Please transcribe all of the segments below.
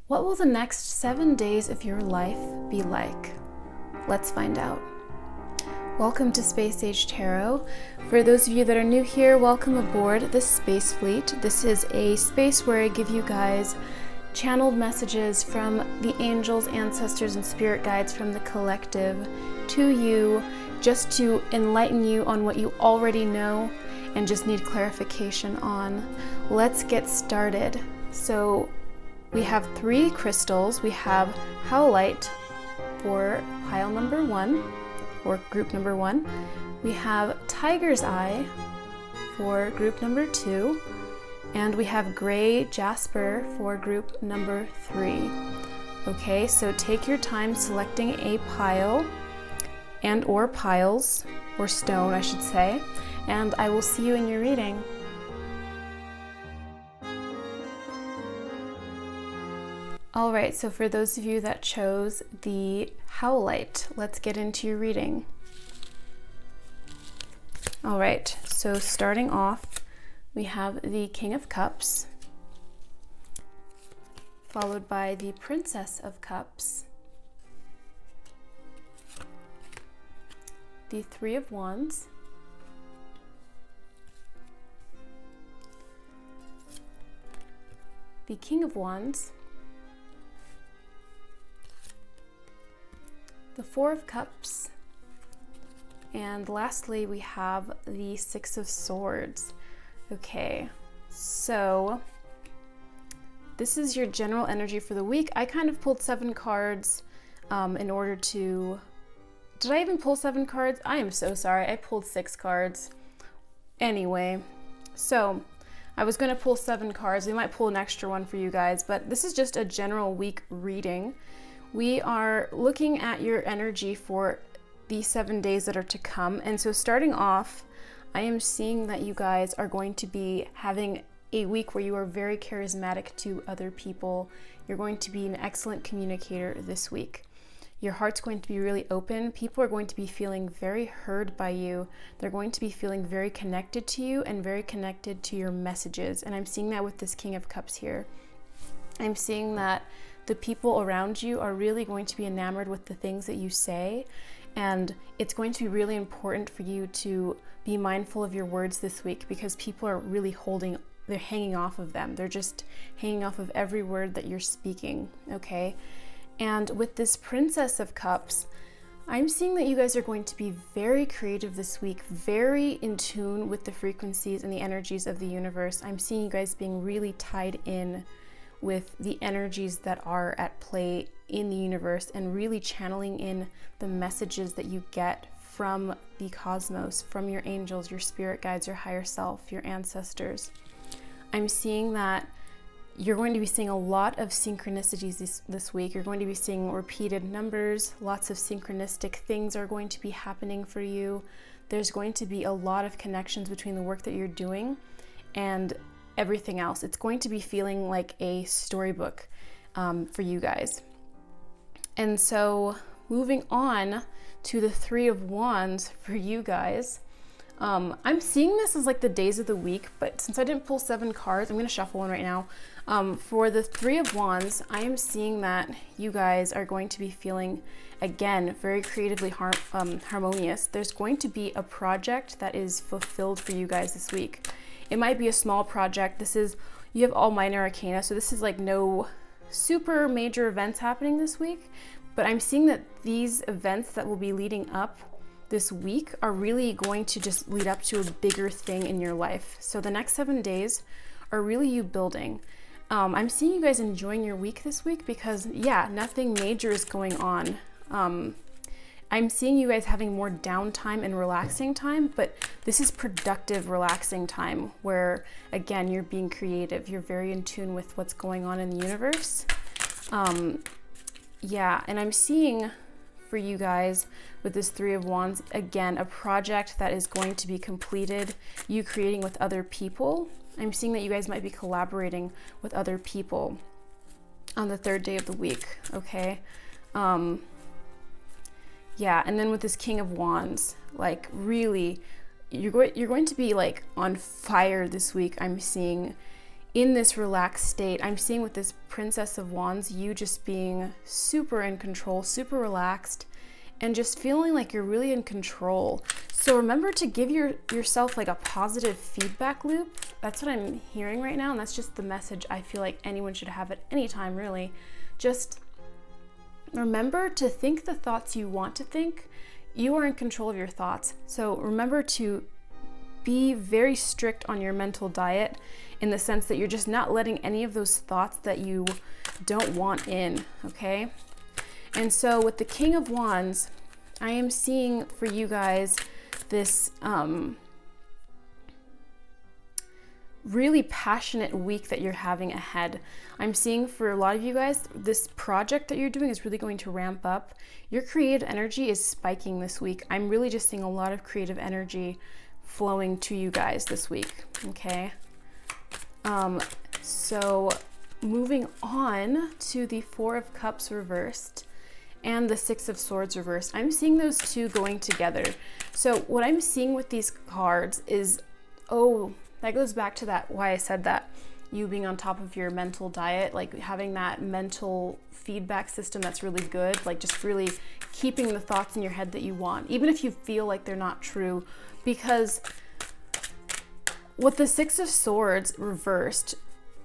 What will the next 7 days of your life be like? Let's find out. Welcome to Space Åge Tarot. For those of you that are new here, welcome aboard the Space Fleet. This is a space where I give you guys channeled messages from the angels, ancestors, and spirit guides from the collective to you, just to enlighten you on what you already know and just need clarification on. Let's get started. So we have 3 crystals. We have howlite for pile number 1, or group number 1. We have tiger's eye for group number 2. And we have gray jasper for group number 3. Okay, so take your time selecting a pile and or piles, or stone I should say, and I will see you in your reading. All right, so for those of you that chose the howlite, let's get into your reading. All right, so starting off, we have the King of Cups, followed by the Princess of Cups, the 3 of Wands, the King of Wands, the 4 of Cups, and lastly we have the 6 of Swords. Okay, so this is your general energy for the week. I kind of pulled 7 cards in order to... Did I even pull 7 cards? I am so sorry. I pulled 6 cards. Anyway, so I was going to pull 7 cards. We might pull an extra one for you guys, but this is just a general week reading. We are looking at your energy for the 7 days that are to come. And so starting off, I am seeing that you guys are going to be having a week where you are very charismatic to other people. You're going to be an excellent communicator this week. Your heart's going to be really open. People are going to be feeling very heard by you. They're going to be feeling very connected to you and very connected to your messages. And I'm seeing that with this King of Cups here. I'm seeing that the people around you are really going to be enamored with the things that you say. And it's going to be really important for you to be mindful of your words this week, because people are really they're hanging off of them. They're just hanging off of every word that you're speaking, okay? And with this Princess of Cups, I'm seeing that you guys are going to be very creative this week, very in tune with the frequencies and the energies of the universe. I'm seeing you guys being really tied in with the energies that are at play in the universe and really channeling in the messages that you get from the cosmos, from your angels, your spirit guides, your higher self, your ancestors. I'm seeing that you're going to be seeing a lot of synchronicities this week. You're going to be seeing repeated numbers, lots of synchronistic things are going to be happening for you. There's going to be a lot of connections between the work that you're doing and everything else. It's going to be feeling like a storybook for you guys. And so moving on to the 3 of Wands for you guys, I'm seeing this as like the days of the week, but since I didn't pull 7 cards, I'm going to shuffle one right now. For the 3 of Wands, I am seeing that you guys are going to be feeling, again, very creatively harmonious. There's going to be a project that is fulfilled for you guys this week. It might be a small project. You have all minor arcana, so this is like no super major events happening this week, but I'm seeing that these events that will be leading up this week are really going to just lead up to a bigger thing in your life. So the next 7 days are really you building. I'm seeing you guys enjoying your week this week because, yeah, nothing major is going on. I'm seeing you guys having more downtime and relaxing time, but this is productive, relaxing time where, again, you're being creative. You're very in tune with what's going on in the universe. Yeah, and I'm seeing for you guys with this 3 of Wands, again, a project that is going to be completed, you creating with other people. I'm seeing that you guys might be collaborating with other people on the 3rd day of the week, okay? Yeah, and then with this King of Wands, like really, you're going to be like on fire this week. I'm seeing in this relaxed state. I'm seeing with this Princess of Wands, you just being super in control, super relaxed, and just feeling like you're really in control. So remember to give yourself like a positive feedback loop. That's what I'm hearing right now, and that's just the message I feel like anyone should have at any time, really. Just remember to think the thoughts you want to think. You are in control of your thoughts. So remember to be very strict on your mental diet, in the sense that you're just not letting any of those thoughts that you don't want in, okay? And so with the King of Wands, I am seeing for you guys this really passionate week that you're having ahead. I'm seeing for a lot of you guys, this project that you're doing is really going to ramp up. Your creative energy is spiking this week. I'm really just seeing a lot of creative energy flowing to you guys this week, okay? So moving on to the Four of Cups reversed and the Six of Swords reversed. I'm seeing those two going together. So what I'm seeing with these cards is, oh, that goes back to that, why I said that, you being on top of your mental diet, like having that mental feedback system that's really good, like just really keeping the thoughts in your head that you want, even if you feel like they're not true. Because with the Six of Swords reversed,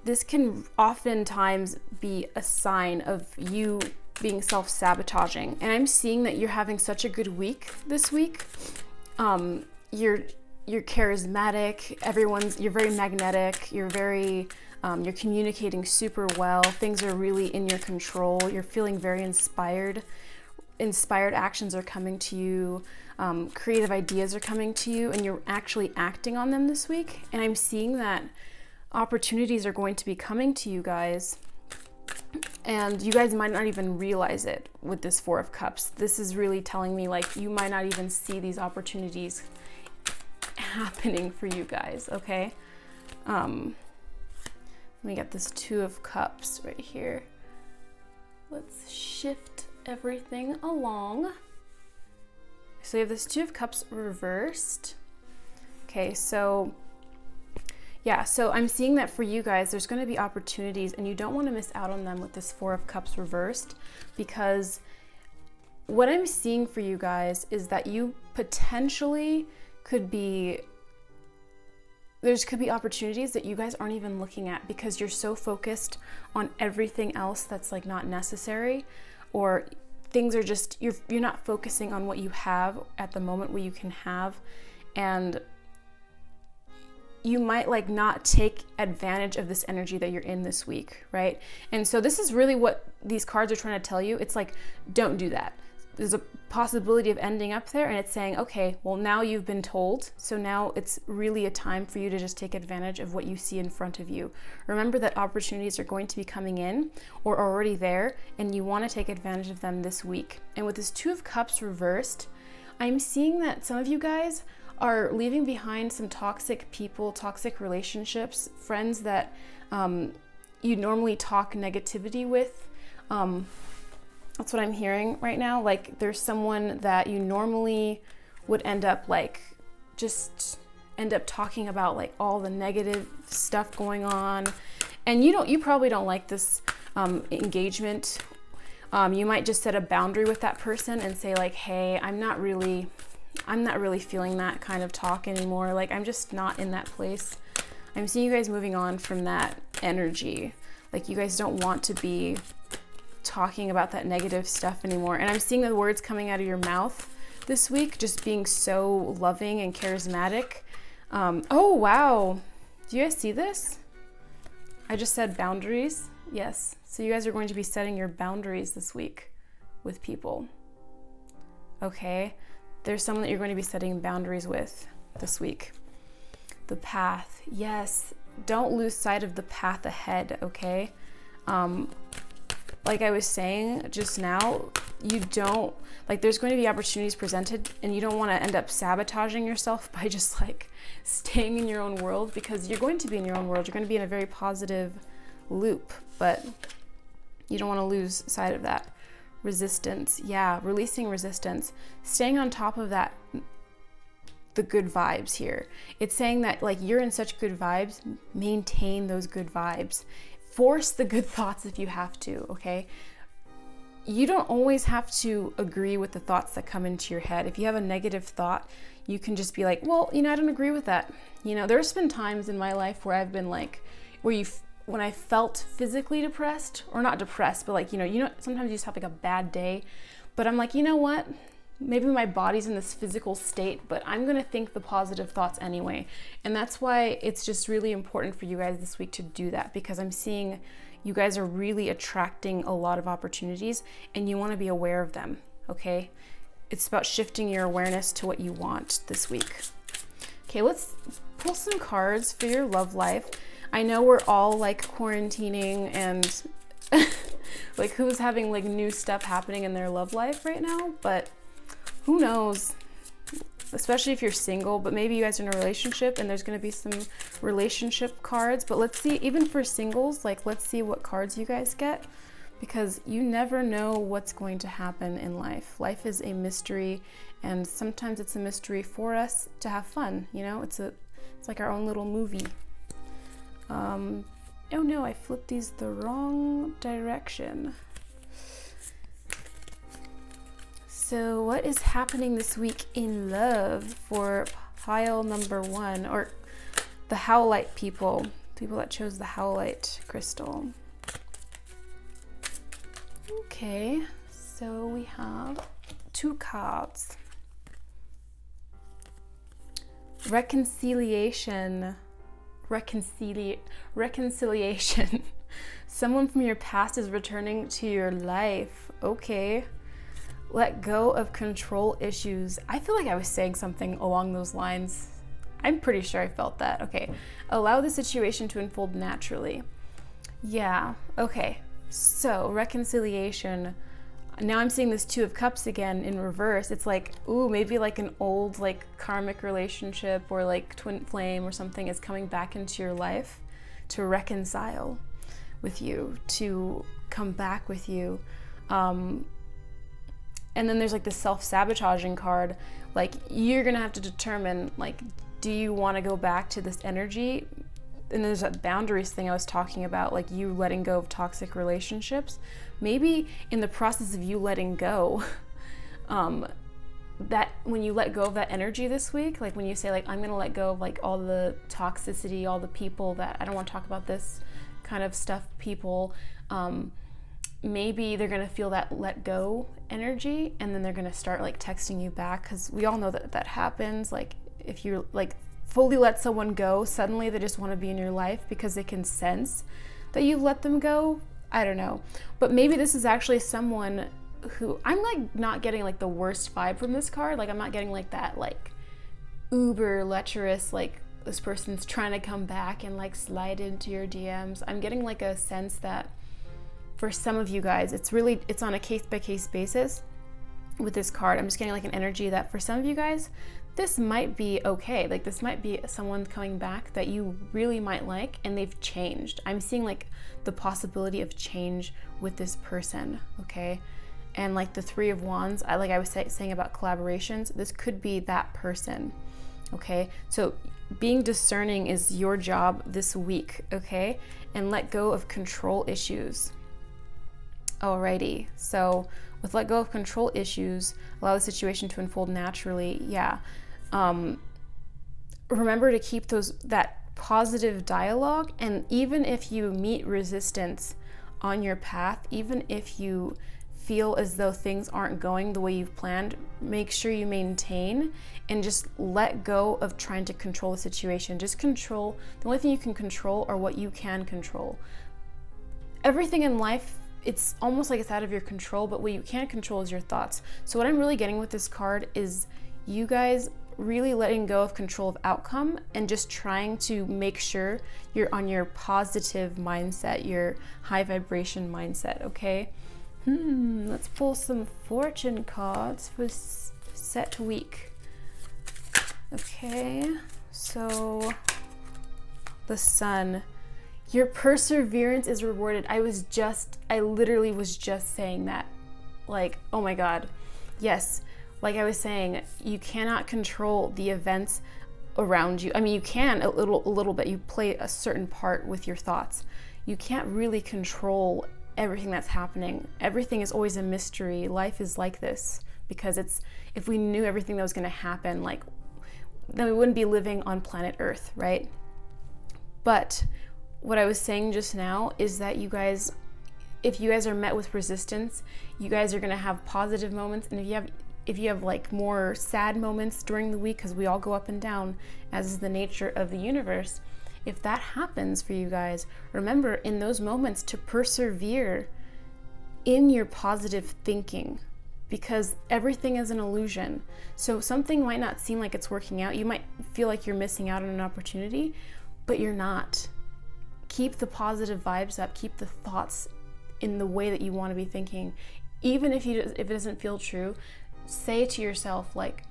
this can oftentimes be a sign of you being self-sabotaging. And I'm seeing that you're having such a good week this week. You're charismatic, you're very magnetic, you're communicating super well, things are really in your control, you're feeling very inspired actions are coming to you, creative ideas are coming to you, and you're actually acting on them this week. And I'm seeing that opportunities are going to be coming to you guys, and you guys might not even realize it with this Four of Cups. This is really telling me like you might not even see these opportunities happening for you guys, okay? Let me get this Two of Cups right here. Let's shift everything along. So you have this Two of Cups reversed. Okay, so yeah, so I'm seeing that for you guys, there's going to be opportunities, and you don't want to miss out on them with this Four of Cups reversed, because what I'm seeing for you guys is that you potentially could be opportunities that you guys aren't even looking at, because you're so focused on everything else that's like not necessary, or things are just, you're not focusing on what you have at the moment, what you can have, and you might like not take advantage of this energy that you're in this week, right? And so this is really what these cards are trying to tell you. It's like, don't do that. There's a possibility of ending up there, and it's saying, okay, well, now you've been told, so now it's really a time for you to just take advantage of what you see in front of you. Remember that opportunities are going to be coming in or are already there, and you want to take advantage of them this week. And with this Two of Cups reversed, I'm seeing that some of you guys are leaving behind some toxic people, toxic relationships, friends that you normally talk negativity with. That's what I'm hearing right now. Like there's someone that you normally would end up talking about like all the negative stuff going on. And you probably don't like this engagement. You might just set a boundary with that person and say like, hey, I'm not really feeling that kind of talk anymore. Like I'm just not in that place. I'm seeing you guys moving on from that energy. Like you guys don't want to be talking about that negative stuff anymore. And I'm seeing the words coming out of your mouth this week just being so loving and charismatic. Oh wow, do you guys see this? I just said boundaries. Yes, so you guys are going to be setting your boundaries this week with people. Okay, there's someone that you're going to be setting boundaries with this week. The path, yes, don't lose sight of the path ahead, okay? Like I was saying just now, there's going to be opportunities presented, and you don't want to end up sabotaging yourself by just like staying in your own world, because you're going to be in your own world. You're going to be in a very positive loop, but you don't want to lose sight of that. Resistance, yeah, releasing resistance, staying on top of that the good vibes here. It's saying that like you're in such good vibes, maintain those good vibes. Force the good thoughts if you have to, okay? You don't always have to agree with the thoughts that come into your head. If you have a negative thought, you can just be like, well, you know, I don't agree with that. You know, there's been times in my life where I've been like, when I felt physically depressed, or not depressed, but like, you know, sometimes you just have like a bad day, but I'm like, you know what? Maybe my body's in this physical state, but I'm going to think the positive thoughts anyway. And that's why it's just really important for you guys this week to do that, because I'm seeing you guys are really attracting a lot of opportunities and you want to be aware of them, okay? It's about shifting your awareness to what you want this week. Okay, let's pull some cards for your love life. I know we're all like quarantining and like who's having like new stuff happening in their love life right now, but who knows, especially if you're single, but maybe you guys are in a relationship and there's going to be some relationship cards. But let's see, even for singles, like let's see what cards you guys get, because you never know what's going to happen in life. Life is a mystery, and sometimes it's a mystery for us to have fun, you know? It's like our own little movie. Oh no, I flipped these the wrong direction. So what is happening this week in love for pile number 1, or the Howlite people that chose the Howlite crystal? Okay, so we have 2 cards. Reconciliation. Someone from your past is returning to your life. Okay. Let go of control issues. I feel like I was saying something along those lines. I'm pretty sure I felt that. Okay. Allow the situation to unfold naturally. Yeah. Okay. So reconciliation. Now I'm seeing this 2 of Cups again in reverse. It's like, ooh, maybe like an old like karmic relationship or like twin flame or something is coming back into your life to reconcile with you, to come back with you. And then there's like the self-sabotaging card. Like you're gonna have to determine, like, do you want to go back to this energy? And there's that boundaries thing I was talking about, like you letting go of toxic relationships. Maybe in the process of you letting go, that when you let go of that energy this week, like when you say like, I'm gonna let go of like all the toxicity, all the people that I don't want to talk about this kind of stuff, people, maybe they're gonna feel that let go energy, and then they're gonna start like texting you back, because we all know that that happens. Like if you're like fully let someone go, suddenly they just want to be in your life because they can sense that you've let them go. I don't know, but maybe this is actually someone who, I'm like not getting like the worst vibe from this card. Like I'm not getting like that like uber lecherous, like this person's trying to come back and like slide into your DMs. I'm getting like a sense that for some of you guys, it's on a case-by-case basis with this card. I'm just getting like an energy that for some of you guys, this might be okay. Like this might be someone coming back that you really might like, and they've changed. I'm seeing like the possibility of change with this person, okay? And like the 3 of Wands, I was saying about collaborations, this could be that person, okay? So being discerning is your job this week, okay? And let go of control issues. Alrighty, so with let go of control issues, allow the situation to unfold naturally. Yeah. Remember to keep that positive dialogue, and even if you meet resistance on your path, even if you feel as though things aren't going the way you've planned, make sure you maintain and just let go of trying to control the situation. Just control. The only thing you can control are what you can control. Everything in life, it's almost like it's out of your control, but what you can't control is your thoughts. So what I'm really getting with this card is you guys really letting go of control of outcome and just trying to make sure you're on your positive mindset, your high vibration mindset, okay? Let's pull some fortune cards for set week. Okay, so the Sun. Your perseverance is rewarded. I literally was just saying that. Like, oh my God. Yes, like I was saying, you cannot control the events around you. I mean, you can a little bit. You play a certain part with your thoughts. You can't really control everything that's happening. Everything is always a mystery. Life is like this because if we knew everything that was going to happen, like, then we wouldn't be living on planet Earth, right? But what I was saying just now is that you guys, if you guys are met with resistance, you guys are going to have positive moments, and if you have like more sad moments during the week, because we all go up and down, as is the nature of the universe, if that happens for you guys, remember in those moments to persevere in your positive thinking, because everything is an illusion. So something might not seem like it's working out. You might feel like you're missing out on an opportunity, but you're not. Keep the positive vibes up. Keep the thoughts in the way that you want to be thinking. Even if it doesn't feel true, say to yourself, like,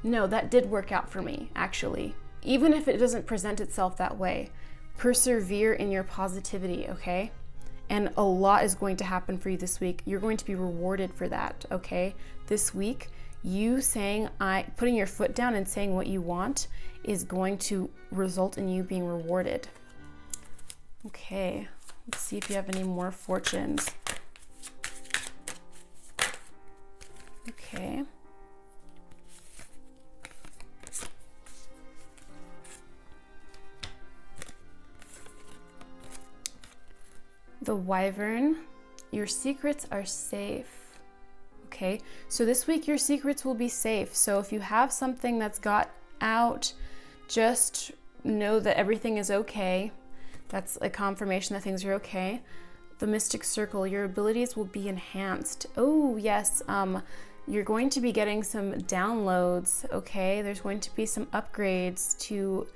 no, that did work out for me, actually. Even if it doesn't present itself that way, persevere in your positivity, okay? And a lot is going to happen for you this week. You're going to be rewarded for that, okay? This week, you putting your foot down and saying what you want is going to result in you being rewarded. Okay, let's see if you have any more fortunes. Okay. The Wyvern, your secrets are safe. Okay, so this week your secrets will be safe. So if you have something that's got out, just know that everything is okay. That's a confirmation that things are okay. The Mystic Circle, your abilities will be enhanced. Oh yes, you're going to be getting some downloads, okay? There's going to be some upgrades to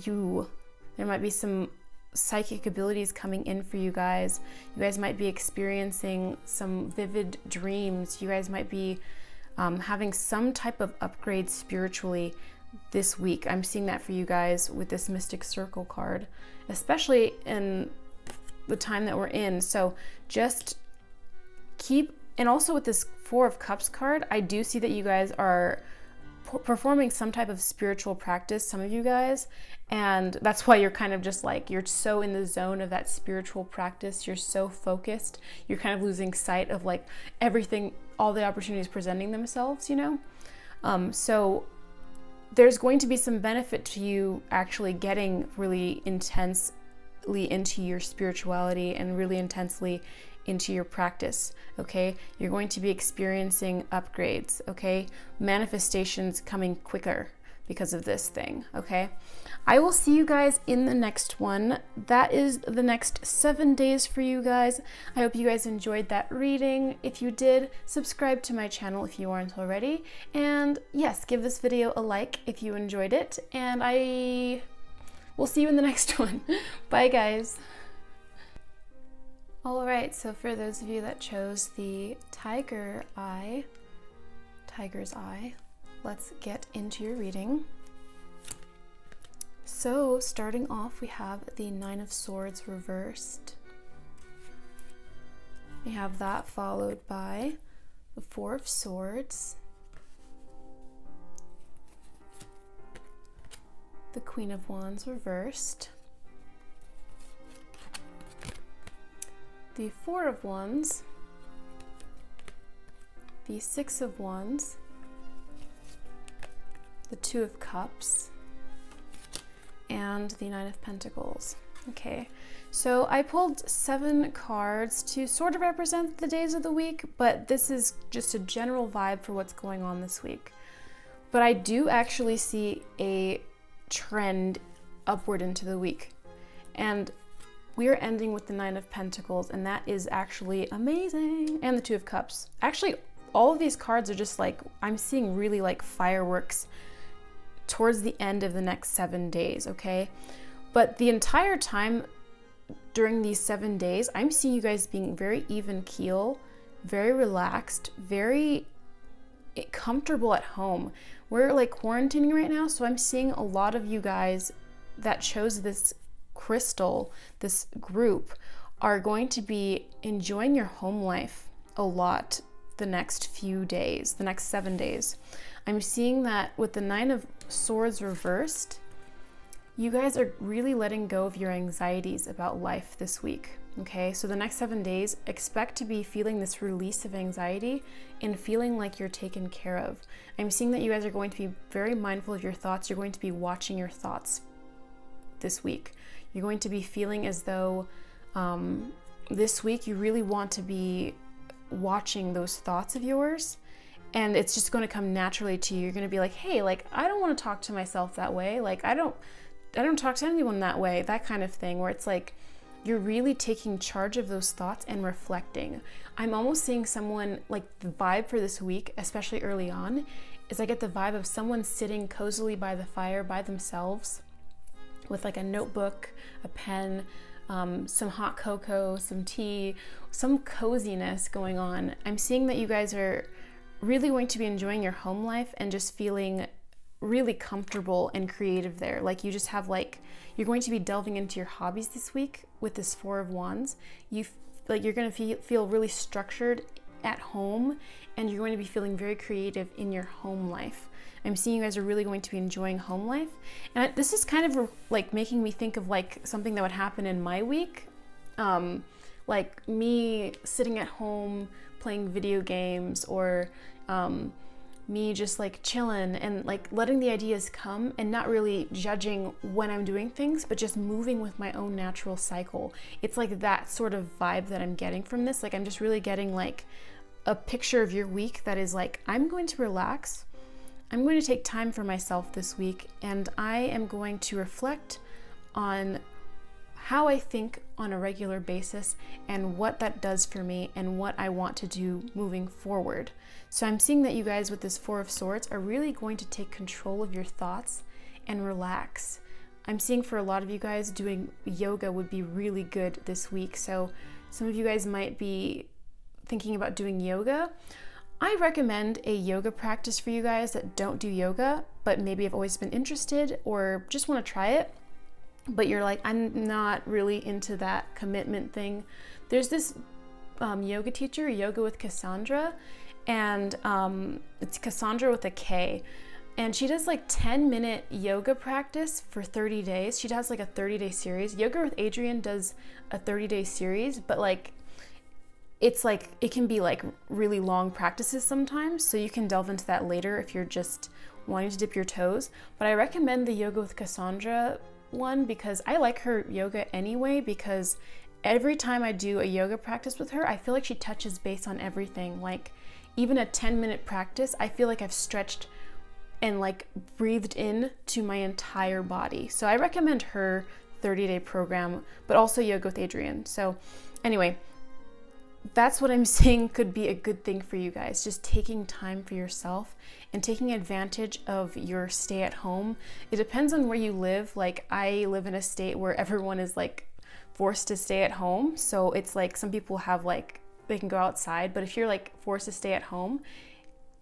you. There might be some psychic abilities coming in for you guys. You guys might be experiencing some vivid dreams. You guys might be having some type of upgrade spiritually this week. I'm seeing that for you guys with this Mystic Circle card, especially in the time that we're in. So just keep, and also with this Four of Cups card, I do see that you guys are performing some type of spiritual practice, some of you guys, and that's why you're kind of just like, you're so in the zone of that spiritual practice, you're so focused, you're kind of losing sight of like everything, all the opportunities presenting themselves, you know? So there's going to be some benefit to you actually getting really intensely into your spirituality and really intensely into your practice, okay? You're going to be experiencing upgrades, okay? Manifestations coming quicker because of this thing, okay? I will see you guys in the next one. That is the next 7 days for you guys. I hope you guys enjoyed that reading. If you did, subscribe to my channel if you aren't already. And yes, give this video a like if you enjoyed it. And I will see you in the next one. Bye, guys. All right, so for those of you that chose the tiger's eye, let's get into your reading. So starting off, we have the Nine of Swords reversed. We have that followed by the Four of Swords, the Queen of Wands reversed, the Four of Wands, the Six of Wands, the Two of Cups, and the Nine of Pentacles. Okay, so I pulled 7 cards to sort of represent the days of the week, but this is just a general vibe for what's going on this week. But I do actually see a trend upward into the week. And we are ending with the Nine of Pentacles, and that is actually amazing. And the Two of Cups. Actually, all of these cards are just like, I'm seeing really like fireworks towards the end of the next 7 days, okay? But the entire time during these 7 days, I'm seeing you guys being very even keel, very relaxed, very comfortable at home. We're like quarantining right now, so I'm seeing a lot of you guys that chose this crystal, this group, are going to be enjoying your home life a lot the next few days, the next 7 days. I'm seeing that with the Nine of Swords reversed, you guys are really letting go of your anxieties about life this week. Okay, so the next 7 days, expect to be feeling this release of anxiety and feeling like you're taken care of. I'm seeing that you guys are going to be very mindful of your thoughts. You're going to be watching your thoughts this week. You're going to be feeling as though this week you really want to be watching those thoughts of yours, and it's just going to come naturally to you. You're going to be like, hey, like, I don't want to talk to myself that way. Like, I don't talk to anyone that way, that kind of thing, where it's like, you're really taking charge of those thoughts and reflecting. I'm almost seeing someone, like, the vibe for this week, especially early on, is I get the vibe of someone sitting cozily by the fire by themselves with like a notebook, a pen, some hot cocoa, some tea, some coziness going on. I'm seeing that you guys are really going to be enjoying your home life and just feeling really comfortable and creative there. Like, you just have, like, you're going to be delving into your hobbies this week with this Four of Wands. You're going to feel really structured at home, and you're going to be feeling very creative in your home life. I'm seeing you guys are really going to be enjoying home life. And this is kind of like making me think of like something that would happen in my week. Like me sitting at home playing video games, or me just like chilling and like letting the ideas come and not really judging when I'm doing things, but just moving with my own natural cycle. It's like that sort of vibe that I'm getting from this. Like, I'm just really getting like a picture of your week that is like, I'm going to relax. I'm going to take time for myself this week, and I am going to reflect on how I think on a regular basis and what that does for me and what I want to do moving forward. So I'm seeing that you guys with this Four of Swords are really going to take control of your thoughts and relax. I'm seeing for a lot of you guys doing yoga would be really good this week. So some of you guys might be thinking about doing yoga. I recommend a yoga practice for you guys that don't do yoga, but maybe have always been interested or just want to try it, but you're like, I'm not really into that commitment thing. There's this yoga teacher, Yoga with Cassandra, and it's Cassandra with a K, and she does like 10-minute yoga practice for 30 days. She does like a 30-day series. Yoga with Adriene does a 30-day series, but like, it's like, it can be like really long practices sometimes, so you can delve into that later if you're just wanting to dip your toes. But I recommend the Yoga with Cassandra one because I like her yoga anyway, because every time I do a yoga practice with her, I feel like she touches base on everything. Like, even a 10-minute practice, I feel like I've stretched and like breathed in to my entire body. So I recommend her 30-day program, but also Yoga with Adriene. So anyway, that's what I'm saying could be a good thing for you guys. Just taking time for yourself and taking advantage of your stay at home. It depends on where you live. Like, I live in a state where everyone is like forced to stay at home. So it's like some people have like, they can go outside, but if you're like forced to stay at home,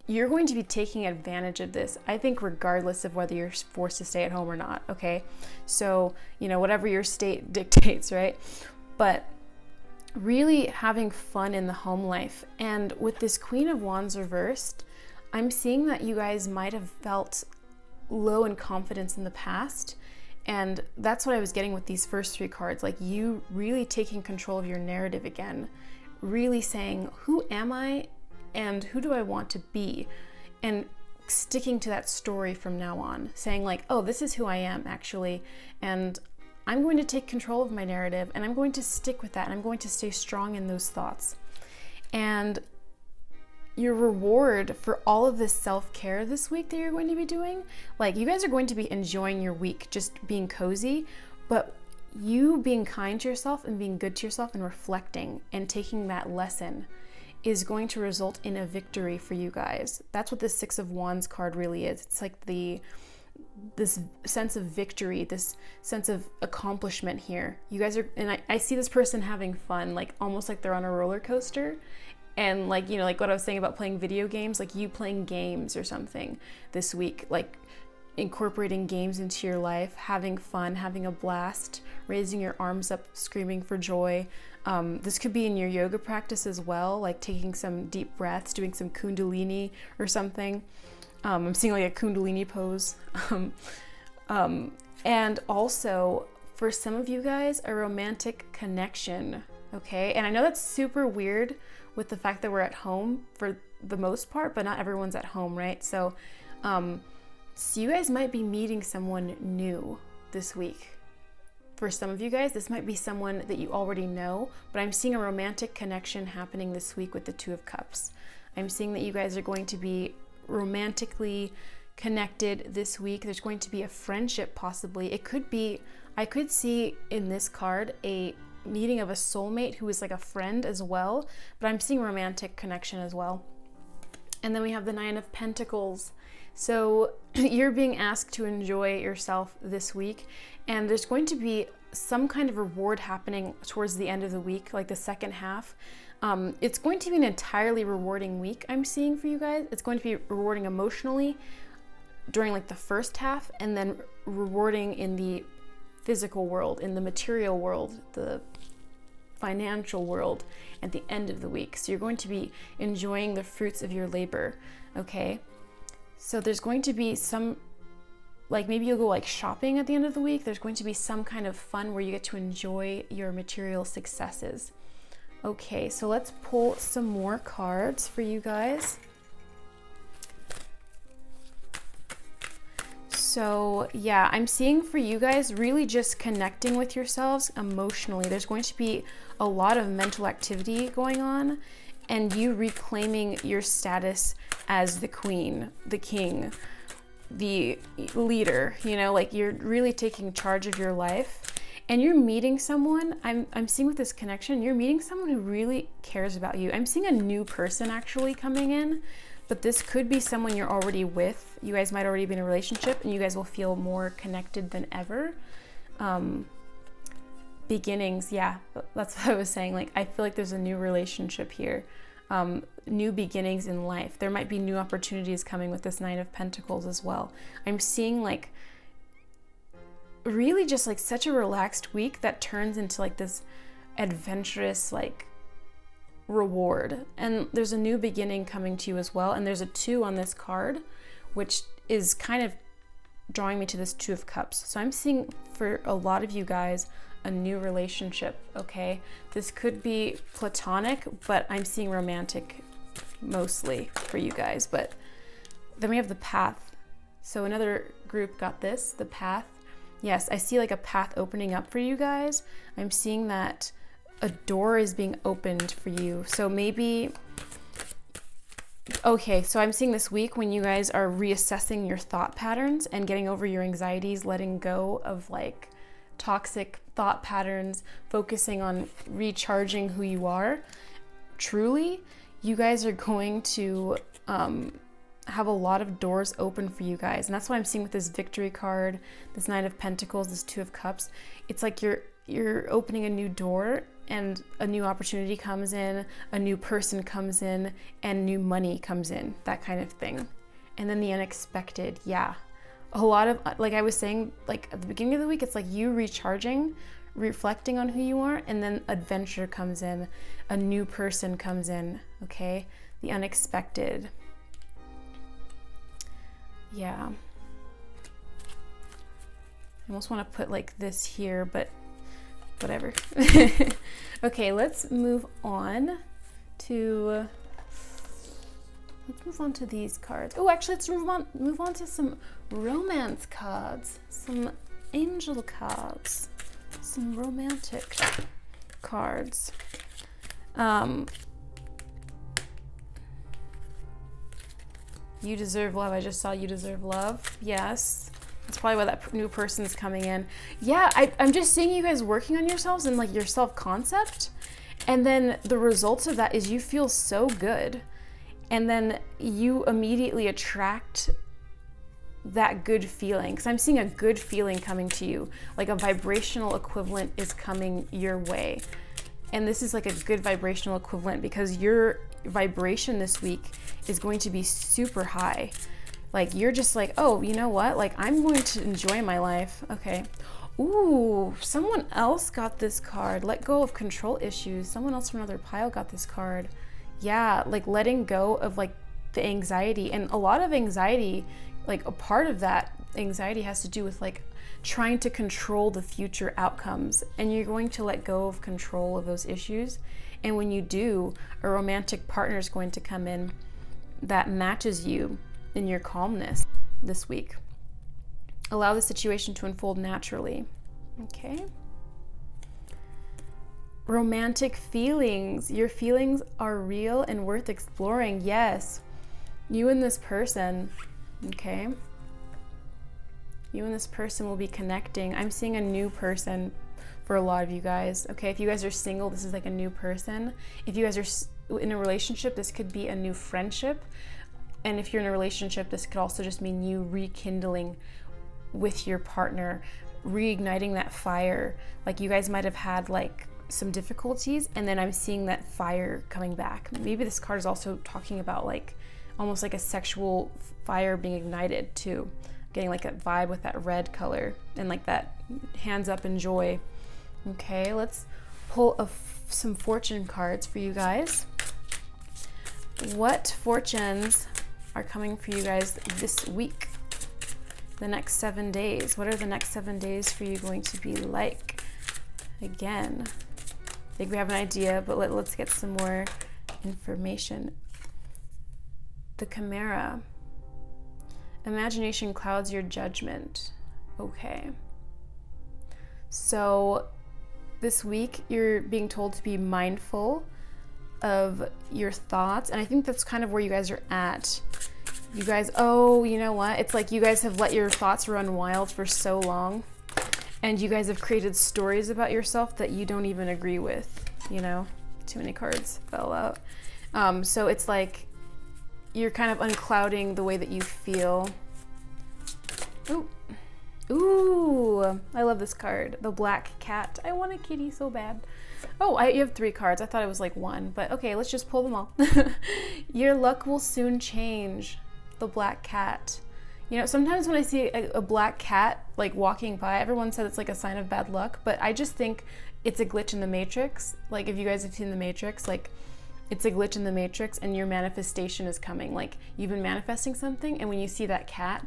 you're going to be taking advantage of this, I think, regardless of whether you're forced to stay at home or not. Okay. So, you know, whatever your state dictates, right? But really having fun in the home life. And with this Queen of Wands reversed, I'm seeing that you guys might have felt low in confidence in the past. And that's what I was getting with these first three cards. Like, you really taking control of your narrative again, really saying, who am I and who do I want to be? And sticking to that story from now on, saying like, oh, this is who I am actually. And I'm going to take control of my narrative, and I'm going to stick with that, and I'm going to stay strong in those thoughts. And your reward for all of this self-care this week that you're going to be doing, like, you guys are going to be enjoying your week, just being cozy, but you being kind to yourself and being good to yourself and reflecting and taking that lesson is going to result in a victory for you guys. That's what this Six of Wands card really is. It's like this sense of victory, this sense of accomplishment here. You guys are, and I see this person having fun, like almost like they're on a roller coaster. And like, you know, like what I was saying about playing video games, like you playing games or something this week, like incorporating games into your life, having fun, having a blast, raising your arms up, screaming for joy. This could be in your yoga practice as well, like taking some deep breaths, doing some kundalini or something. I'm seeing like a kundalini pose. And also for some of you guys, a romantic connection, okay? And I know that's super weird with the fact that we're at home for the most part, but not everyone's at home, right? So you guys might be meeting someone new this week. For some of you guys, this might be someone that you already know, but I'm seeing a romantic connection happening this week with the Two of Cups. I'm seeing that you guys are going to be romantically connected this week. There's going to be a friendship possibly. It could be, I could see in this card a meeting of a soulmate who is like a friend as well, but I'm seeing romantic connection as well. And then we have the Nine of Pentacles. So you're being asked to enjoy yourself this week, and there's going to be some kind of reward happening towards the end of the week, like the second half. It's going to be an entirely rewarding week, I'm seeing for you guys. It's going to be rewarding emotionally during like the first half, and then rewarding in the physical world, in the material world, the financial world at the end of the week. So you're going to be enjoying the fruits of your labor, okay? So there's going to be some, like maybe you'll go like shopping at the end of the week. There's going to be some kind of fun where you get to enjoy your material successes. Okay, so let's pull some more cards for you guys. So yeah, I'm seeing for you guys really just connecting with yourselves emotionally. There's going to be a lot of mental activity going on, and you reclaiming your status as the queen, the king, the leader, you know, like you're really taking charge of your life. And you're meeting someone, I'm seeing with this connection, you're meeting someone who really cares about you. I'm seeing a new person actually coming in, but this could be someone you're already with. You guys might already be in a relationship, and you guys will feel more connected than ever. Beginnings, yeah, that's what I was saying. Like, I feel like there's a new relationship here. New beginnings in life. There might be new opportunities coming with this Nine of Pentacles as well. I'm seeing like really just like such a relaxed week that turns into like this adventurous like reward. And there's a new beginning coming to you as well. And there's a 2 on this card, which is kind of drawing me to this Two of Cups. So I'm seeing for a lot of you guys a new relationship, okay? This could be platonic, but I'm seeing romantic mostly for you guys. But then we have the Path. So another group got this, the Path. Yes, I see like a path opening up for you guys. I'm seeing that a door is being opened for you. So maybe, okay, so I'm seeing this week when you guys are reassessing your thought patterns and getting over your anxieties, letting go of like toxic thought patterns, focusing on recharging who you are. Truly, you guys are going to have a lot of doors open for you guys. And that's what I'm seeing with this Victory card, this Nine of Pentacles, this Two of Cups. It's like you're opening a new door, and a new opportunity comes in, a new person comes in, and new money comes in, that kind of thing. And then the unexpected, yeah. A lot of, like I was saying, like at the beginning of the week, it's like you recharging, reflecting on who you are, and then adventure comes in, a new person comes in, okay? The unexpected. Yeah. I almost want to put like this here, but whatever. Okay, let's move on to these cards. Oh, actually, let's move on to some romance cards, some angel cards, some romantic cards. You deserve love. I just saw you deserve love. Yes. That's probably why that new person's coming in. Yeah, I'm just seeing you guys working on yourselves and like your self-concept. And then the results of that is you feel so good. And then you immediately attract that good feeling. Because I'm seeing a good feeling coming to you. Like a vibrational equivalent is coming your way. And this is like a good vibrational equivalent because your vibration this week is going to be super high. Like you're just like, oh, you know what? Like I'm going to enjoy my life. Okay. Ooh, someone else got this card. Let go of control issues. Someone else from another pile got this card. Yeah, like letting go of like the anxiety. And a lot of anxiety, like a part of that anxiety has to do with like trying to control the future outcomes. And you're going to let go of control of those issues. And when you do, a romantic partner is going to come in that matches you in your calmness this week. Allow the situation to unfold naturally. Okay. Romantic feelings. Your feelings are real and worth exploring. Yes. You and this person. Okay. You and this person will be connecting. I'm seeing a new person for a lot of you guys. Okay. If you guys are single, this is like a new person. If you guys are in a relationship, this could be a new friendship. And if you're in a relationship, this could also just mean you rekindling with your partner, reigniting that fire. Like you guys might have had like some difficulties, and then I'm seeing that fire coming back. Maybe this card is also talking about like almost like a sexual fire being ignited too. Getting like a vibe with that red color and like that hands up in joy. Okay, let's pull some fortune cards for you guys. What fortunes are coming for you guys this week? The next 7 days. What are the next 7 days for you going to be like? Again, I think we have an idea, but let's get some more information. The Chimera. Imagination clouds your judgment. Okay. So this week you're being told to be mindful of your thoughts, and I think that's kind of where you guys are at. You guys, oh, you know what? It's like you guys have let your thoughts run wild for so long, and you guys have created stories about yourself that you don't even agree with, you know? Too many cards fell out. So it's like you're kind of unclouding the way that you feel. Ooh. Ooh, I love this card. The Black Cat. I want a kitty so bad. Oh, you have 3 cards. I thought it was like 1, but okay, let's just pull them all. Your luck will soon change. The Black Cat. You know, sometimes when I see a black cat like walking by, everyone said it's like a sign of bad luck, but I just think it's a glitch in the Matrix. Like if you guys have seen the Matrix, like it's a glitch in the Matrix and your manifestation is coming. Like you've been manifesting something, and when you see that cat,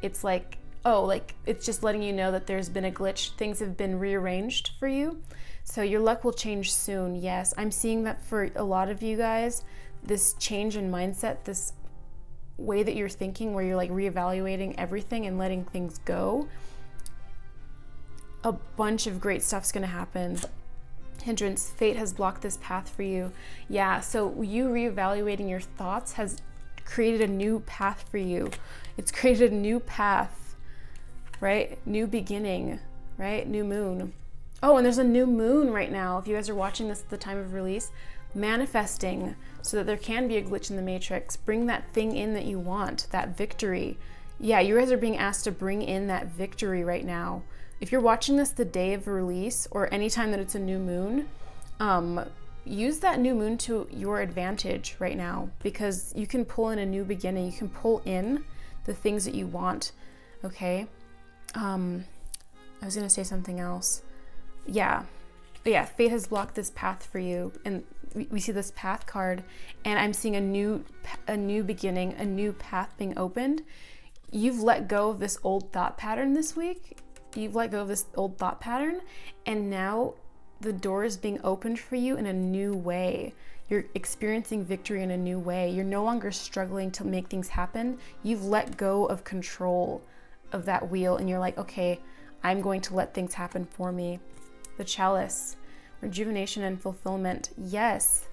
it's like, oh, like it's just letting you know that there's been a glitch. Things have been rearranged for you. So your luck will change soon. Yes, I'm seeing that for a lot of you guys, this change in mindset, this way that you're thinking where you're like reevaluating everything and letting things go. A bunch of great stuff's gonna happen. Hindrance, fate has blocked this path for you. Yeah, so you reevaluating your thoughts has created a new path for you. It's created a new path, right? New beginning, right? New moon. Oh, and there's a new moon right now. If you guys are watching this at the time of release, manifesting so that there can be a glitch in the Matrix. Bring that thing in that you want, that victory. Yeah, you guys are being asked to bring in that victory right now. If you're watching this the day of release or anytime that it's a new moon, use that new moon to your advantage right now, because you can pull in a new beginning. You can pull in the things that you want. Okay. I was going to say something else. Yeah, fate has blocked this path for you, and we see this path card, and I'm seeing a new beginning, a new path being opened. You've let go of this old thought pattern this week. You've let go of this old thought pattern, and now the door is being opened for you in a new way. You're experiencing victory in a new way. You're no longer struggling to make things happen. You've let go of control of that wheel, and you're like, okay, I'm going to let things happen for me. The Chalice, rejuvenation and fulfillment. Yes,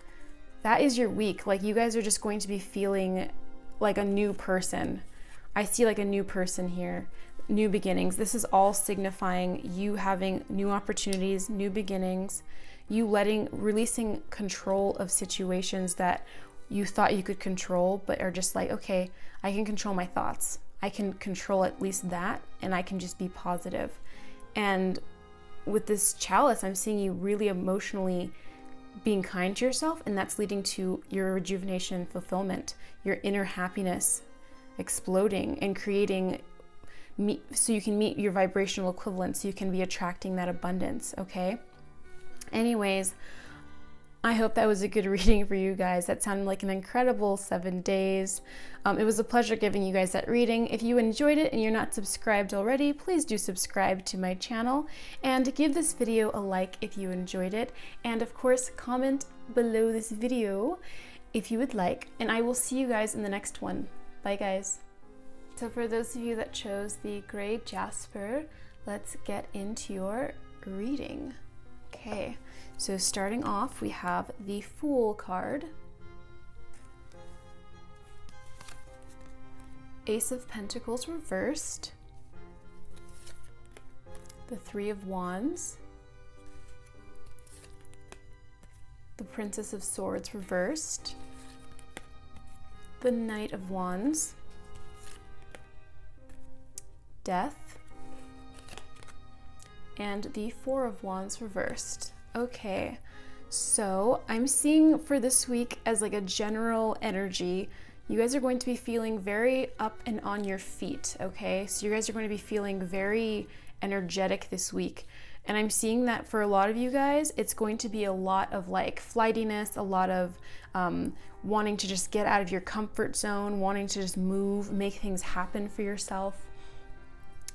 that is your week. Like you guys are just going to be feeling like a new person. I see like a new person here, new beginnings. This is all signifying you having new opportunities, new beginnings, you releasing control of situations that you thought you could control, but are just like, okay, I can control my thoughts. I can control at least that, and I can just be positive. And with this Chalice, I'm seeing you really emotionally being kind to yourself, and that's leading to your rejuvenation and fulfillment, your inner happiness exploding and creating meet your vibrational equivalent, so you can be attracting that abundance, okay? Anyways, I hope that was a good reading for you guys. That sounded like an incredible 7 days. It was a pleasure giving you guys that reading. If you enjoyed it and you're not subscribed already, please do subscribe to my channel and give this video a like if you enjoyed it. And of course, comment below this video if you would like. And I will see you guys in the next one. Bye, guys. So for those of you that chose the gray jasper, let's get into your reading. Okay, so starting off, we have the Fool card, Ace of Pentacles reversed, the Three of Wands, the Princess of Swords reversed, the Knight of Wands, Death, and the Four of Wands reversed. Okay, so I'm seeing for this week as like a general energy, you guys are going to be feeling very up and on your feet, okay? So you guys are going to be feeling very energetic this week. And I'm seeing that for a lot of you guys, it's going to be a lot of like flightiness, a lot of wanting to just get out of your comfort zone, wanting to just move, make things happen for yourself.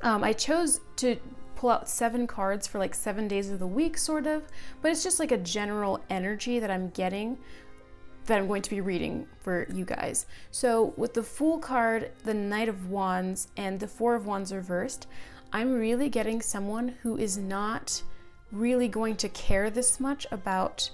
I chose to pull out 7 cards for like 7 days of the week, sort of, but it's just like a general energy that I'm getting that I'm going to be reading for you guys. So with the Fool card, the Knight of Wands, and the Four of Wands reversed, I'm really getting someone who is not really going to care this much about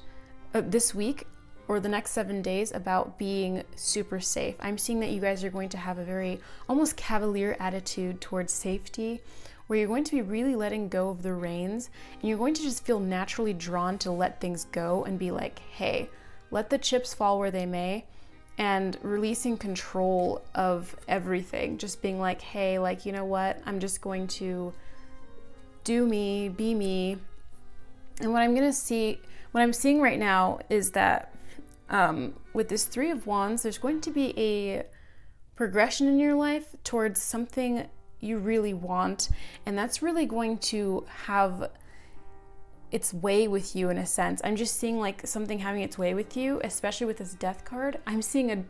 this week or the next 7 days about being super safe. I'm seeing that you guys are going to have a very almost cavalier attitude towards safety, where you're going to be really letting go of the reins, and you're going to just feel naturally drawn to let things go and be like, hey, let the chips fall where they may, and releasing control of everything. Just being like, hey, like, you know what? I'm just going to do me, be me. And what I'm seeing right now is that with this Three of Wands, there's going to be a progression in your life towards something you really want, and that's really going to have its way with you in a sense. I'm just seeing like something having its way with you, especially with this Death card. I'm seeing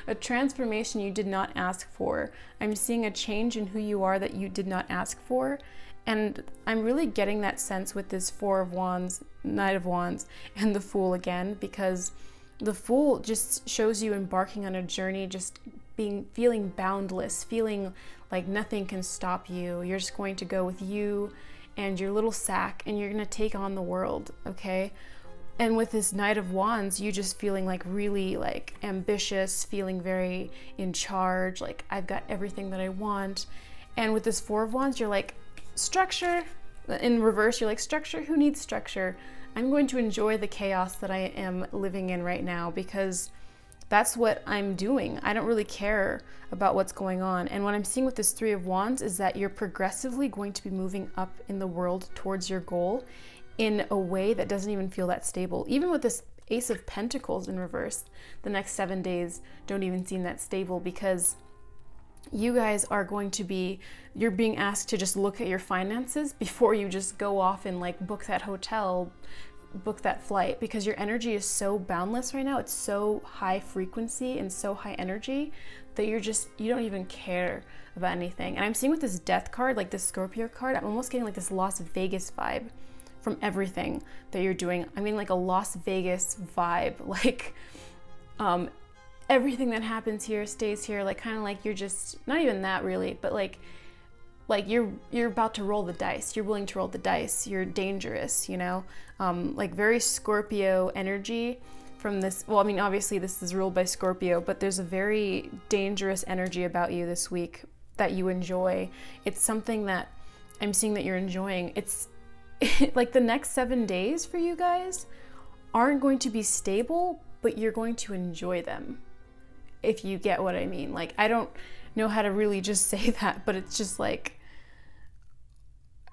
a transformation you did not ask for. I'm seeing a change in who you are that you did not ask for, and I'm really getting that sense with this Four of Wands, Knight of Wands, and the Fool again, because the Fool just shows you embarking on a journey, just feeling boundless, feeling like nothing can stop you. You're just going to go with you and your little sack, and you're going to take on the world, okay? And with this Knight of Wands, you just feeling like really like ambitious, feeling very in charge, like I've got everything that I want. And with this Four of Wands, you're like, structure. In reverse, you're like, structure? Who needs structure? I'm going to enjoy the chaos that I am living in right now, because that's what I'm doing. I don't really care about what's going on. And what I'm seeing with this Three of Wands is that you're progressively going to be moving up in the world towards your goal in a way that doesn't even feel that stable. Even with this Ace of Pentacles in reverse, the next 7 days don't even seem that stable, because you guys are going to be, you're being asked to just look at your finances before you just go off and like book that hotel, book that flight, because your energy is so boundless right now. It's so high frequency and so high energy that you don't even care about anything. And I'm seeing with this Death card, like this Scorpio card, I'm almost getting like this Las Vegas vibe from everything that you're doing. I mean, like a Las Vegas vibe, like everything that happens here stays here, like kind of like you're just, not even that really, but like you're about to roll the dice. You're willing to roll the dice. You're dangerous, you know? Like very Scorpio energy from this. Well, I mean, obviously this is ruled by Scorpio, but there's a very dangerous energy about you this week that you enjoy. It's something that I'm seeing that you're enjoying. It's like the next 7 days for you guys aren't going to be stable, but you're going to enjoy them, if you get what I mean. Like, I don't know how to really just say that, but it's just like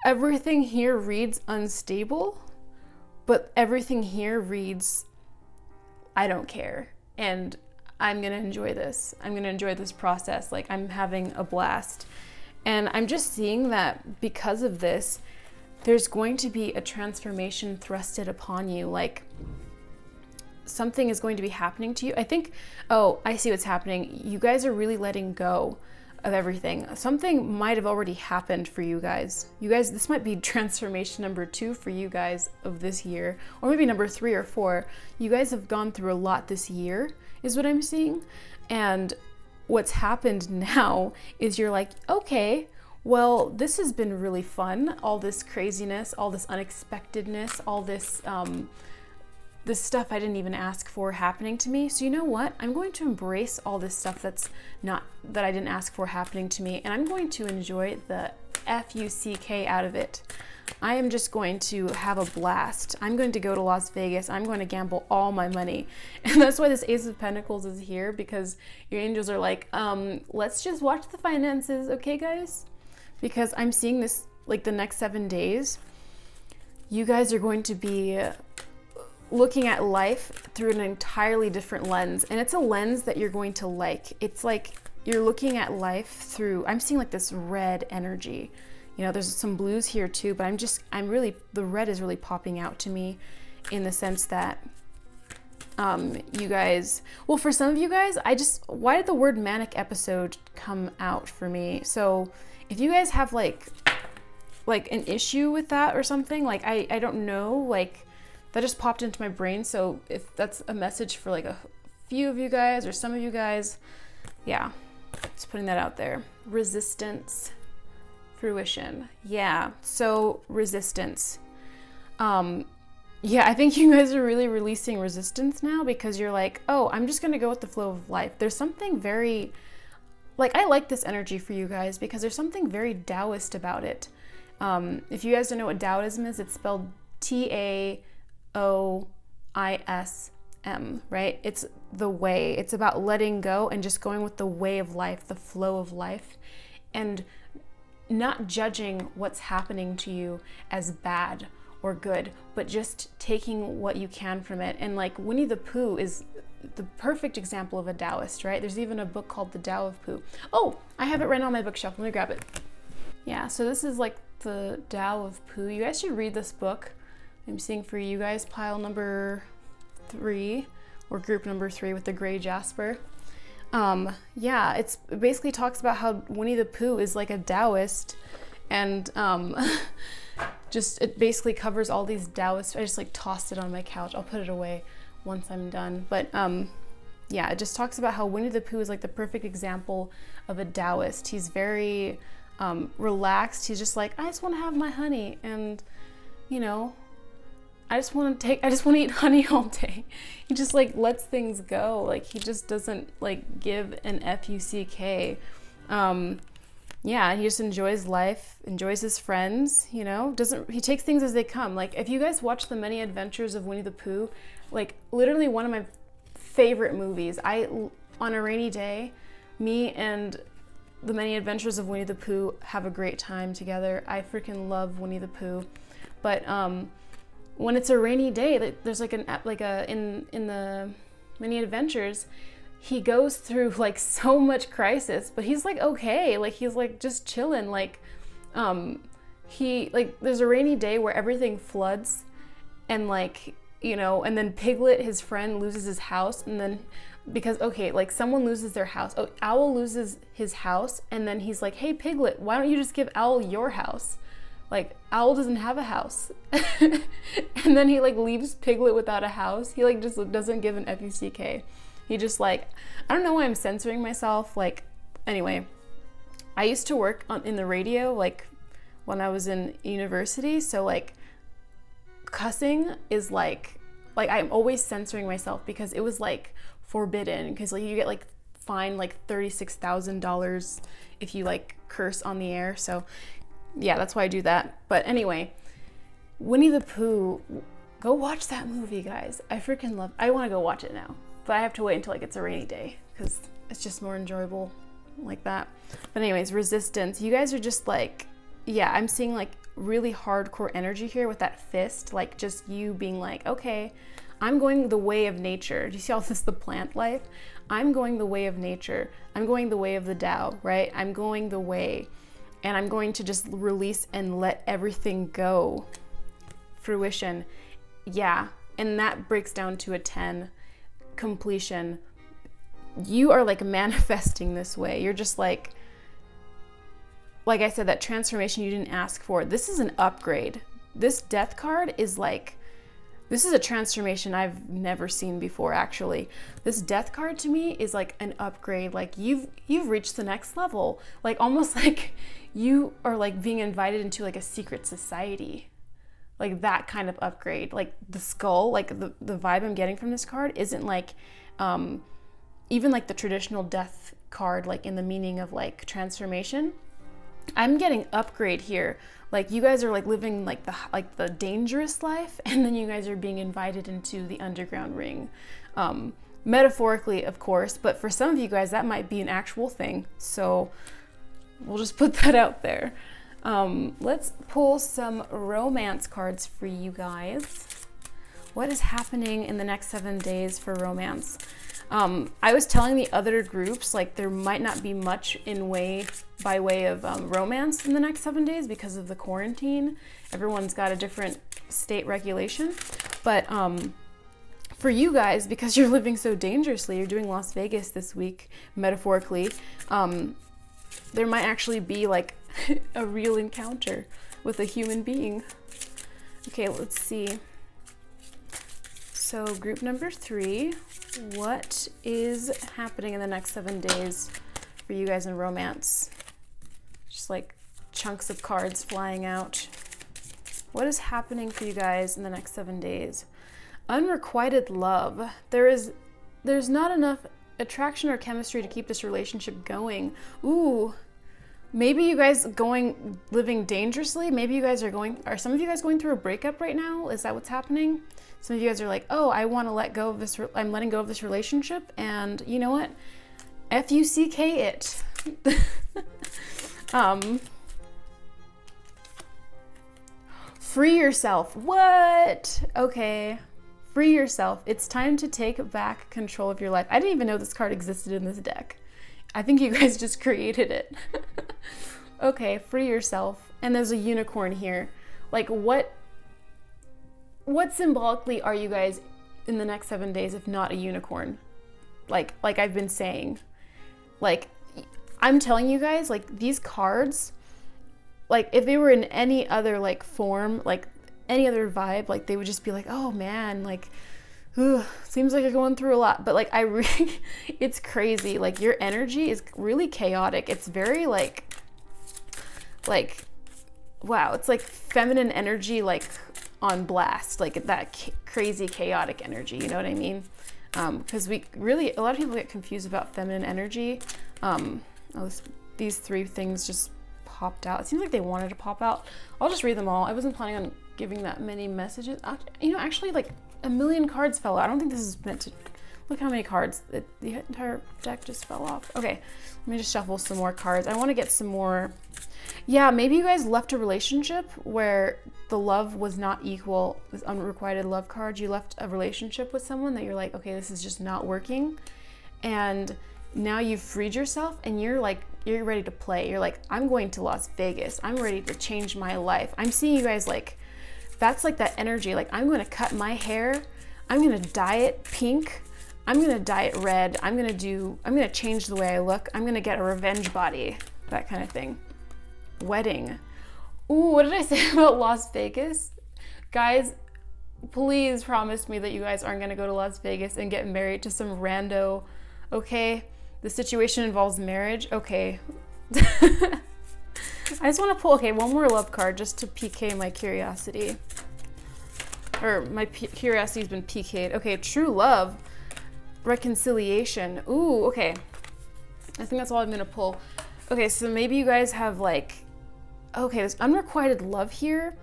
everything here reads unstable, but everything here reads I don't care, and I'm gonna enjoy this. I'm gonna enjoy this process. Like, I'm having a blast. And I'm just seeing that because of this, there's going to be a transformation thrusted upon you. Like something is going to be happening to you. I think, oh, I see what's happening. You guys are really letting go of everything. Something might have already happened for you guys. You guys, this might be transformation number 2 for you guys of this year, or maybe number 3 or 4. You guys have gone through a lot this year, is what I'm seeing. And what's happened now is you're like, okay, well, this has been really fun. All this craziness, all this unexpectedness, all this this stuff I didn't even ask for happening to me. So you know what? I'm going to embrace all this stuff that I didn't ask for happening to me, and I'm going to enjoy the F-U-C-K out of it. I am just going to have a blast. I'm going to go to Las Vegas. I'm going to gamble all my money. And that's why this Ace of Pentacles is here, because your angels are like, let's just watch the finances, okay, guys? Because I'm seeing this, like the next 7 days, you guys are going to be looking at life through an entirely different lens. And it's a lens that you're going to like. It's like you're looking at life through, I'm seeing like this red energy. You know, there's some blues here too, but the red is really popping out to me in the sense that you guys, well, for some of you guys, why did the word manic episode come out for me? So if you guys have like an issue with that or something, like I don't know, like that just popped into my brain. So if that's a message for like a few of you guys or some of you guys, yeah, just putting that out there. Resistance, fruition. Yeah, so resistance. Yeah, I think you guys are really releasing resistance now, because you're like, oh, I'm just gonna go with the flow of life. There's something very, like, I like this energy for you guys because there's something very Taoist about it. If you guys don't know what Taoism is, it's spelled Taoism, right? It's the way. It's about letting go and just going with the way of life, the flow of life, and not judging what's happening to you as bad or good, but just taking what you can from it. And like Winnie the Pooh is the perfect example of a Taoist, right? There's even a book called The Tao of Pooh. Oh, I have it right on my bookshelf. Let me grab it. Yeah, so this is like the Tao of Pooh. You guys should read this book. I'm seeing for you guys pile number 3 or group number 3 with the gray jasper. Yeah, it basically talks about how Winnie the Pooh is like a Taoist, and it basically covers all these Taoist. I just like tossed it on my couch. I'll put it away once I'm done. But yeah, it just talks about how Winnie the Pooh is like the perfect example of a Taoist. He's very relaxed. He's just like, I just want to have my honey, and you know, I just want to eat honey all day. He just like lets things go. Like he just doesn't like give an F-U-C-K. Yeah, he just enjoys life, enjoys his friends, you know, he takes things as they come. Like if you guys watch The Many Adventures of Winnie the Pooh, like literally one of my favorite movies. On a rainy day, me and The Many Adventures of Winnie the Pooh have a great time together. I freaking love Winnie the Pooh. But when it's a rainy day, there's in the Many Adventures, he goes through like so much crisis, but he's like okay, like he's like just chilling. Like there's a rainy day where everything floods, and like, you know, and then Piglet, his friend, loses his house, and then because like someone loses their house. Oh, Owl loses his house, and then he's like, hey Piglet, why don't you just give Owl your house? Like Owl doesn't have a house. And then he like leaves Piglet without a house. He like just doesn't give an F-U-C-K. He just like, I don't know why I'm censoring myself. Like, anyway, I used to work in the radio like when I was in university. So like cussing is like I'm always censoring myself because it was like forbidden, because like you get like fined like $36,000 if you like curse on the air. So yeah, that's why I do that. But anyway, Winnie the Pooh, go watch that movie, guys. I want to go watch it now, but I have to wait until like it's a rainy day because it's just more enjoyable like that. But anyways, resistance. You guys are just like, yeah, I'm seeing like really hardcore energy here with that fist, like just you being like, okay, I'm going the way of nature. Do you see all this, the plant life? I'm going the way of nature. I'm going the way of the Tao, right? I'm going the way. and I'm going to just release and let everything go. Fruition. Yeah, and that breaks down to a 10. Completion. You are like manifesting this way. You're just like I said, that transformation you didn't ask for. This is an upgrade. This death card is like, this is a transformation I've never seen before, actually. This death card to me is like an upgrade. Like you've reached the next level. Like almost like you are like being invited into like a secret society. Like that kind of upgrade. Like the skull, like the vibe I'm getting from this card isn't like even like the traditional death card, like in the meaning of like transformation. I'm getting upgrade here. Like you guys are like living like the dangerous life, and then you guys are being invited into the underground ring. Metaphorically, of course, but for some of you guys that might be an actual thing. So we'll just put that out there. Let's pull some romance cards for you guys. What is happening in the next 7 days for romance? I was telling the other groups, like there might not be much by way of romance in the next 7 days because of the quarantine. Everyone's got a different state regulation. But for you guys, because you're living so dangerously, you're doing Las Vegas this week, metaphorically, there might actually be like a real encounter with a human being. Okay, let's see. So group number 3, what is happening in the next 7 days for you guys in romance? Just like chunks of cards flying out. What is happening for you guys in the next 7 days? Unrequited love. There's not enough attraction or chemistry to keep this relationship going. Ooh, maybe you guys living dangerously. Maybe you guys are some of you guys going through a breakup right now? Is that what's happening? Some of you guys are like, oh, I want to let go of this. I'm letting go of this relationship. And you know what? FUCK it. Free yourself. What? Okay. Free yourself. It's time to take back control of your life. I didn't even know this card existed in this deck. I think you guys just created it. Okay, free yourself. And there's a unicorn here. Like what symbolically are you guys in the next 7 days if not a unicorn? Like I've been saying. Like I'm telling you guys, like these cards, like if they were in any other like form, like any other vibe, like they would just be like, oh man, like seems like you're going through a lot. But like it's crazy. Like your energy is really chaotic. It's very like wow, it's like feminine energy, like on blast, like that crazy chaotic energy, you know what I mean? Because a lot of people get confused about feminine energy. These 3 things just popped out. It seems like they wanted to pop out. I'll just read them all. I wasn't planning on giving that many messages. Actually like a million cards fell out. I don't think this is meant to. Look how many cards. The entire deck just fell off. Okay, let me just shuffle some more cards. I want to get some more. Yeah, maybe you guys left a relationship where the love was not equal. This unrequited love card. You left a relationship with someone that you're like, okay, this is just not working. And now you've freed yourself and you're ready to play. You're like, I'm going to Las Vegas. I'm ready to change my life. I'm seeing you guys like, that's like that energy. Like I'm going to cut my hair. I'm going to dye it pink. I'm going to dye it red. I'm going to change the way I look. I'm going to get a revenge body, that kind of thing. Wedding. Ooh, what did I say about Las Vegas? Guys, please promise me that you guys aren't going to go to Las Vegas and get married to some rando. Okay, the situation involves marriage. Okay. I just want to pull, one more love card just to pique my curiosity. Or my curiosity's been piqued. Okay, true love. Reconciliation. Ooh, okay. I think that's all I'm going to pull. Okay, so maybe you guys have like, okay, there's unrequited love here.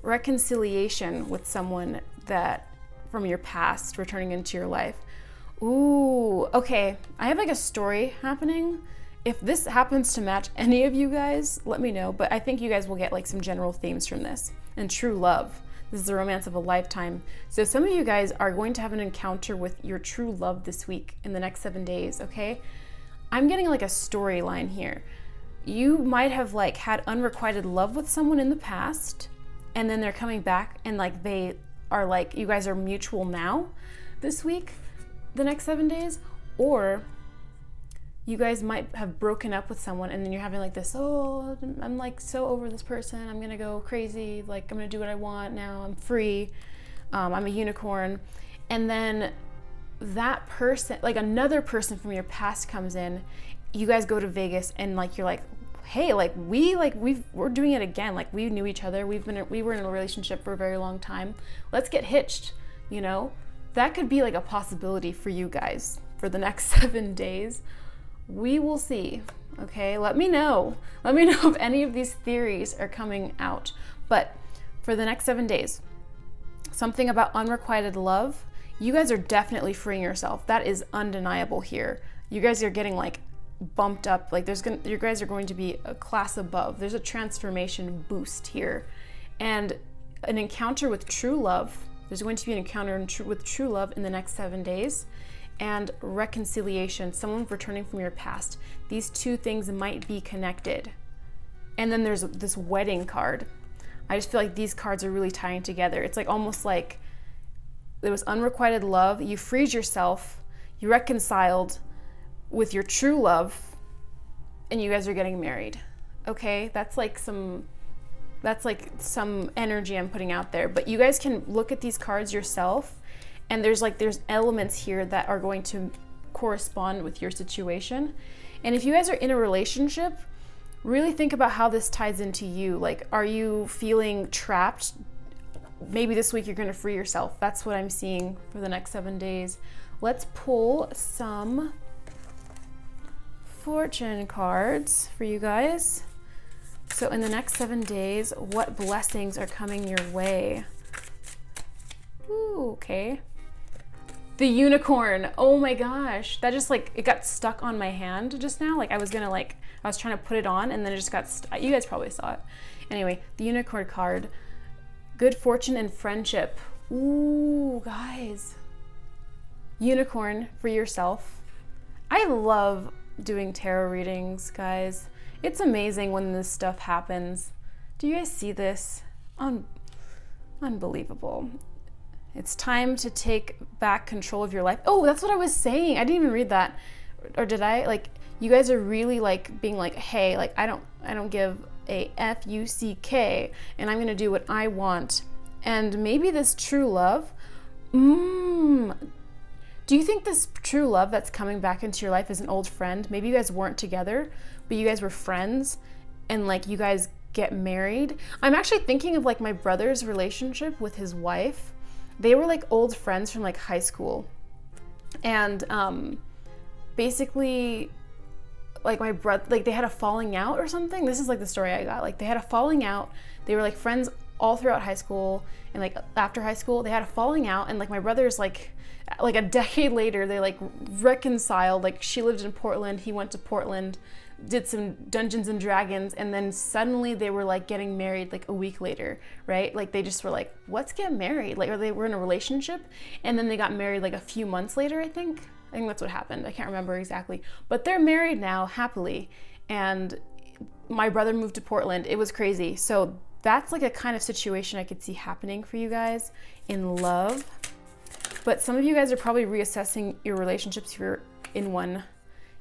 Reconciliation with someone that from your past returning into your life. Ooh, okay. I have like a story happening. If this happens to match any of you guys, let me know. But I think you guys will get like some general themes from this. And true love. This is the romance of a lifetime. So some of you guys are going to have an encounter with your true love this week in the next 7 days, okay? I'm getting like a storyline here. you might have like had unrequited love with someone in the past, and then they're coming back and like they are like, you guys are mutual now this week, the next 7 days. Or you guys might have broken up with someone and then you're having like this, oh, I'm like so over this person, I'm gonna go crazy, like I'm gonna do what I want now, I'm free, I'm a unicorn. And then that person, like another person from your past comes in, you guys go to Vegas and like you're like, hey, like we're doing it again, like we knew each other, we were in a relationship for a very long time, let's get hitched, you know? That could be like a possibility for you guys for the next 7 days. We will see, okay? Let me know if any of these theories are coming out. But for the next 7 days, something about unrequited love, you guys are definitely freeing yourself. That is undeniable here. You guys are getting like bumped up, like you guys are going to be a class above. There's a transformation boost here. And an encounter with true love, there's going to be an encounter with true love in the next 7 days. And reconciliation, someone returning from your past. These two things might be connected. And then there's this wedding card. I just feel like these cards are really tying together. It's like almost like there was unrequited love, you freed yourself, you reconciled with your true love, and you guys are getting married. Okay, that's like some energy I'm putting out there. But you guys can look at these cards yourself. And there's elements here that are going to correspond with your situation. And if you guys are in a relationship, really think about how this ties into you. Like, are you feeling trapped? Maybe this week you're going to free yourself. That's what I'm seeing for the next 7 days. Let's pull some fortune cards for you guys. So in the next 7 days, what blessings are coming your way? Ooh, okay. The unicorn. Oh my gosh. That just like, it got stuck on my hand just now. Like I was trying to put it on and then it just got stuck. You guys probably saw it. Anyway, the unicorn card. Good fortune and friendship. Ooh, guys. Unicorn for yourself. I love doing tarot readings, guys. It's amazing when this stuff happens. Do you guys see this? Unbelievable. It's time to take back control of your life. Oh, that's what I was saying. I didn't even read that. Or did I? Like, you guys are really like being like, hey, like I don't give a F-U-C-K and I'm going to do what I want. And maybe this true love, do you think this true love that's coming back into your life is an old friend? Maybe you guys weren't together, but you guys were friends and like you guys get married. I'm actually thinking of like my brother's relationship with his wife. They were like old friends from like high school. And basically like my brother, like they had a falling out or something. This is like the story I got. Like they had a falling out. They were like friends all throughout high school and like after high school they had a falling out, and like my brother's like a decade later they like reconciled. Like she lived in Portland, he went to Portland, did some Dungeons and Dragons, and then suddenly they were like getting married like a week later, right? Like they just were like, let's get married. Like, or they were in a relationship and then they got married like a few months later, I think that's what happened. I can't remember exactly, but they're married now happily. And my brother moved to Portland. It was crazy. So that's like a kind of situation I could see happening for you guys in love. But some of you guys are probably reassessing your relationships if you're in one.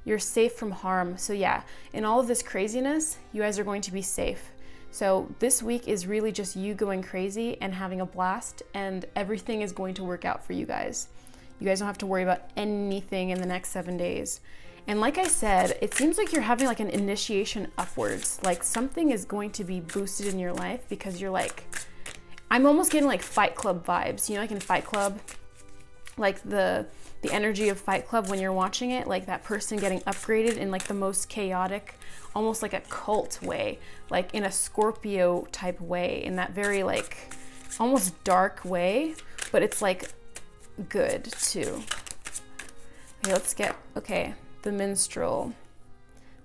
You're safe from harm. So yeah, in all of this craziness, you guys are going to be safe. So this week is really just you going crazy and having a blast, and everything is going to work out for you guys. You guys don't have to worry about anything in the next 7 days. And like I said, it seems like you're having like an initiation upwards. Like something is going to be boosted in your life because you're like, I'm almost getting like Fight Club vibes. You know, like in Fight Club, like the energy of Fight Club when you're watching it, like that person getting upgraded in like the most chaotic, almost like a cult way, like in a Scorpio type way, in that very like almost dark way, but it's like good too. Okay, let's get, the minstrel.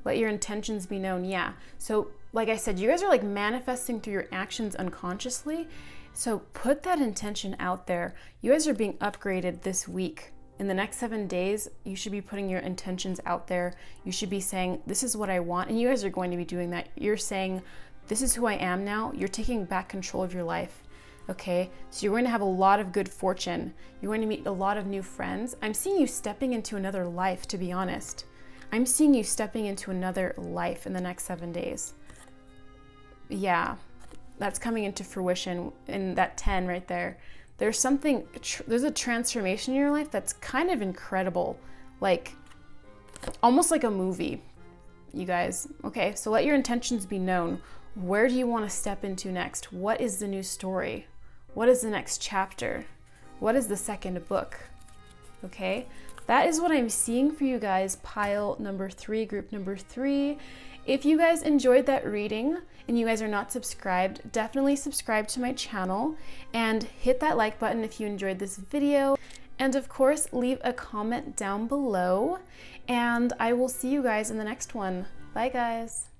Let your intentions be known. Yeah. So like I said, you guys are like manifesting through your actions unconsciously. So put that intention out there. You guys are being upgraded this week. in the next 7 days, you should be putting your intentions out there. You should be saying, this is what I want. And you guys are going to be doing that. You're saying, this is who I am now. You're taking back control of your life. Okay, so you're going to have a lot of good fortune. You're going to meet a lot of new friends. I'm seeing you stepping into another life, to be honest. I'm seeing you stepping into another life in the next 7 days. Yeah, that's coming into fruition in that 10 right there. There's a transformation in your life that's kind of incredible, like almost like a movie, you guys. Okay, so let your intentions be known. Where do you want to step into next? What is the new story? What is the next chapter? What is the second book? Okay, that is what I'm seeing for you guys, pile number 3, group number 3. If you guys enjoyed that reading and you guys are not subscribed, definitely subscribe to my channel and hit that like button if you enjoyed this video. And of course, leave a comment down below and I will see you guys in the next one. Bye guys.